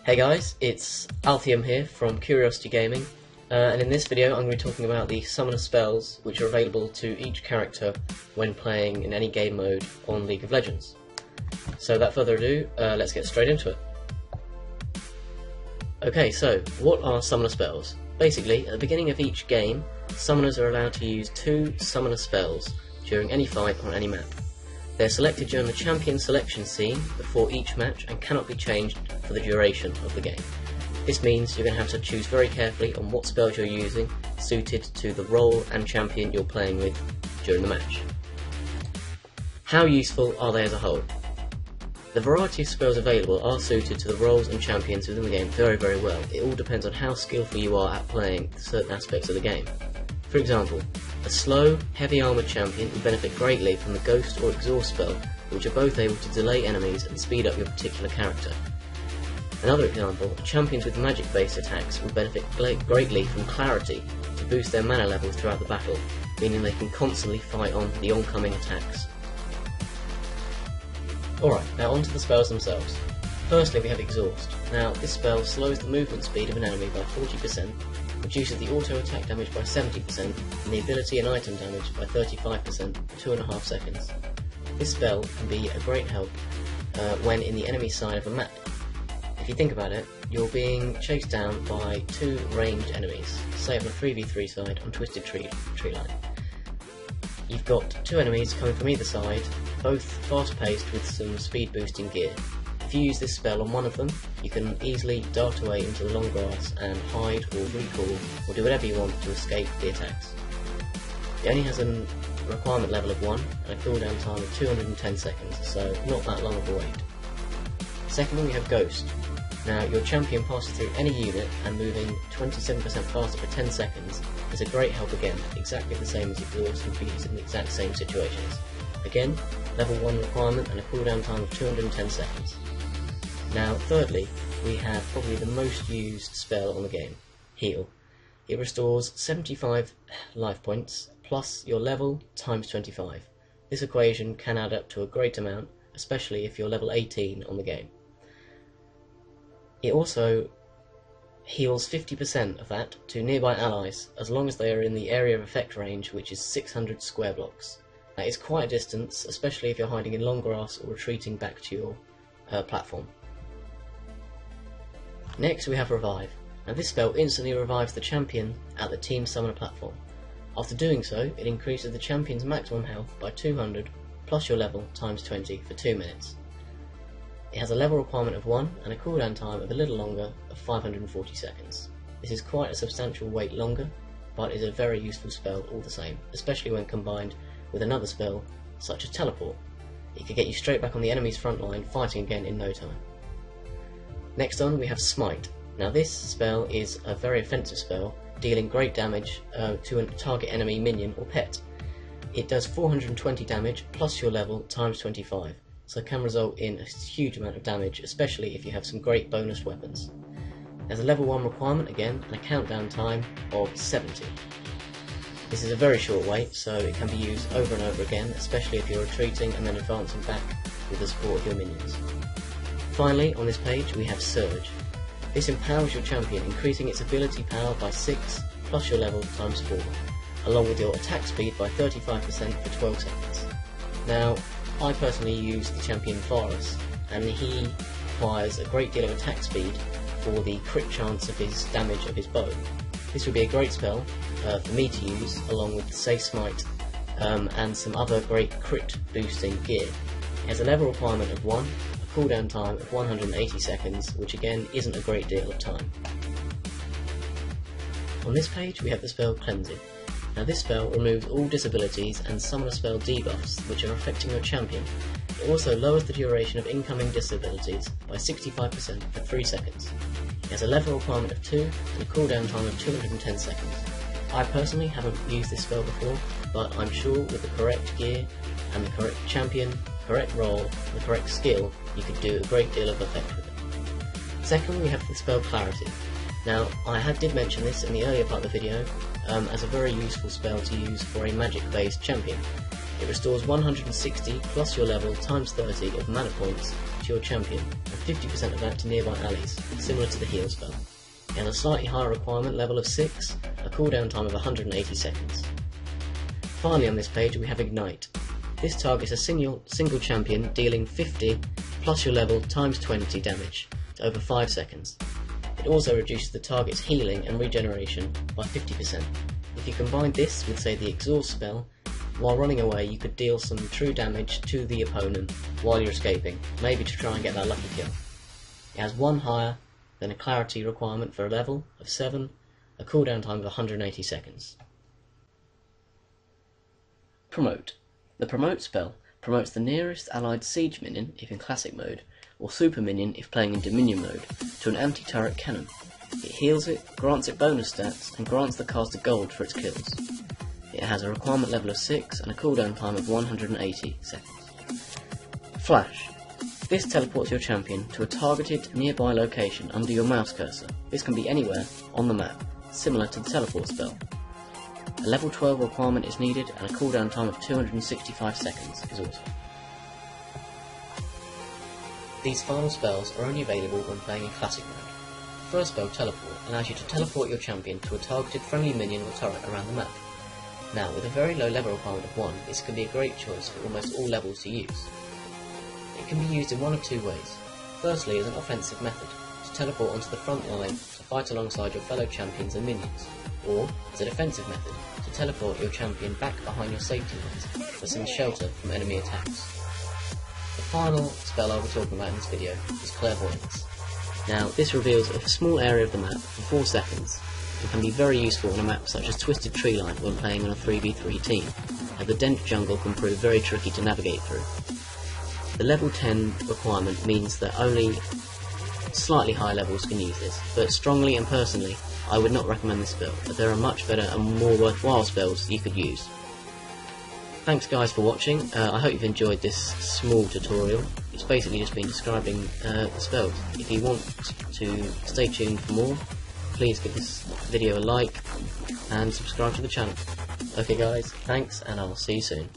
Hey guys, it's Althium here from Curiosity Gaming, and in this video I'm going to be talking about the summoner spells which are available to each character when playing in any game mode on League of Legends. So without further ado, let's get straight into it. Okay, so what are summoner spells? Basically, at the beginning of each game, summoners are allowed to use 2 summoner spells during any fight on any map. They're selected during the champion selection scene before each match and cannot be changed for the duration of the game. This means you're going to have to choose very carefully on what spells you're using, suited to the role and champion you're playing with during the match. How useful are they as a whole? The variety of spells available are suited to the roles and champions within the game very well. It all depends on how skillful you are at playing certain aspects of the game. For example, a slow, heavy armoured champion will benefit greatly from the Ghost or Exhaust spell, which are both able to delay enemies and speed up your particular character. Another example, champions with magic based attacks will benefit greatly from Clarity to boost their mana levels throughout the battle, meaning they can constantly fight on the oncoming attacks. Alright, now on to the spells themselves. Firstly we have Exhaust. Now this spell slows the movement speed of an enemy by 40%, reduces the auto attack damage by 70%, and the ability and item damage by 35% for 2.5 seconds. This spell can be a great help when in the enemy side of a map. If you think about it, you're being chased down by 2 ranged enemies, say on a 3v3 side on Twisted Tree Line. You've got 2 enemies coming from either side, both fast paced with some speed boosting gear. If you use this spell on one of them, you can easily dart away into the long grass and hide or recall or do whatever you want to escape the attacks. It only has a requirement level of 1 and a cooldown time of 210 seconds, so not that long of a wait. Secondly, we have Ghost. Now, your champion passes through any unit and moving 27% faster for 10 seconds is a great help again, exactly the same as Exhaust and be used in the exact same situations. Again, level 1 requirement and a cooldown time of 210 seconds. Now, thirdly, we have probably the most used spell on the game, Heal. It restores 75 life points plus your level times 25. This equation can add up to a great amount, especially if you're level 18 on the game. It also heals 50% of that to nearby allies, as long as they are in the area of effect range, which is 600 square blocks. That is quite a distance, especially if you're hiding in long grass or retreating back to your platform. Next we have Revive. Now this spell instantly revives the champion at the team summoner platform. After doing so, it increases the champion's maximum health by 200 plus your level times 20 for 2 minutes. It has a level requirement of 1 and a cooldown time of a little longer of 540 seconds. This is quite a substantial wait longer, but is a very useful spell all the same, especially when combined with another spell such as Teleport. It could get you straight back on the enemy's front line fighting again in no time. Next on we have Smite. Now this spell is a very offensive spell, dealing great damage to a target enemy minion or pet. It does 420 damage plus your level times 25, so it can result in a huge amount of damage, especially if you have some great bonus weapons. There's a level 1 requirement again and a countdown time of 70. This is a very short wait, so it can be used over and over again, especially if you're retreating and then advancing back with the support of your minions. Finally, on this page we have Surge. This empowers your champion, increasing its ability power by 6 plus your level times 4, along with your attack speed by 35% for 12 seconds. Now, I personally use the champion Varus, and he acquires a great deal of attack speed for the crit chance of his damage of his bow. This would be a great spell for me to use, along with Say Smite and some other great crit boosting gear. It has a level requirement of 1, a cooldown time of 180 seconds, which again isn't a great deal of time. On this page we have the spell Cleansing. Now this spell removes all disabilities and summoner spell debuffs which are affecting your champion. It also lowers the duration of incoming disabilities by 65% for 3 seconds. It has a level requirement of 2 and a cooldown time of 210 seconds. I personally haven't used this spell before, but I'm sure with the correct gear and the correct champion, correct role, and the correct skill, you could do a great deal of effect with it. Second, we have the spell Clarity. Now, I did mention this in the earlier part of the video as a very useful spell to use for a magic-based champion. It restores 160 plus your level times 30 of mana points to your champion and 50% of that to nearby allies, similar to the heal spell. It has a slightly higher requirement level of 6, a cooldown time of 180 seconds. Finally on this page we have Ignite. This targets a single champion dealing 50 plus your level times 20 damage over 5 seconds. It also reduces the target's healing and regeneration by 50%. If you combine this with, say, the Exhaust spell, while running away you could deal some true damage to the opponent while you're escaping, maybe to try and get that lucky kill. It has one higher than a Clarity requirement for a level of 7, a cooldown time of 180 seconds. Promote. The Promote spell promotes the nearest allied siege minion if in classic mode, or super minion if playing in Dominion mode, to an anti-turret cannon. It heals it, grants it bonus stats, and grants the caster gold for its kills. It has a requirement level of 6 and a cooldown time of 180 seconds. Flash. This teleports your champion to a targeted nearby location under your mouse cursor. This can be anywhere on the map, similar to the teleport spell. A level 12 requirement is needed and a cooldown time of 265 seconds is also. These final spells are only available when playing in classic mode. The first spell, Teleport, allows you to teleport your champion to a targeted friendly minion or turret around the map. Now, with a very low level requirement of 1, this can be a great choice for almost all levels to use. It can be used in one of two ways. Firstly, as an offensive method, to teleport onto the front line to fight alongside your fellow champions and minions, or as a defensive method, to teleport your champion back behind your safety lines for some shelter from enemy attacks. The final spell I'll be talking about in this video is Clairvoyance. Now, this reveals a small area of the map for 4 seconds, and can be very useful on a map such as Twisted Treeline when playing on a 3v3 team, as the dense jungle can prove very tricky to navigate through. The level 10 requirement means that only slightly higher levels can use this, but strongly and personally I would not recommend this spell, as there are much better and more worthwhile spells you could use. Thanks guys for watching. I hope you've enjoyed this small tutorial. It's basically just been describing the spells. If you want to stay tuned for more, please give this video a like and subscribe to the channel. Okay guys, thanks, and I'll see you soon.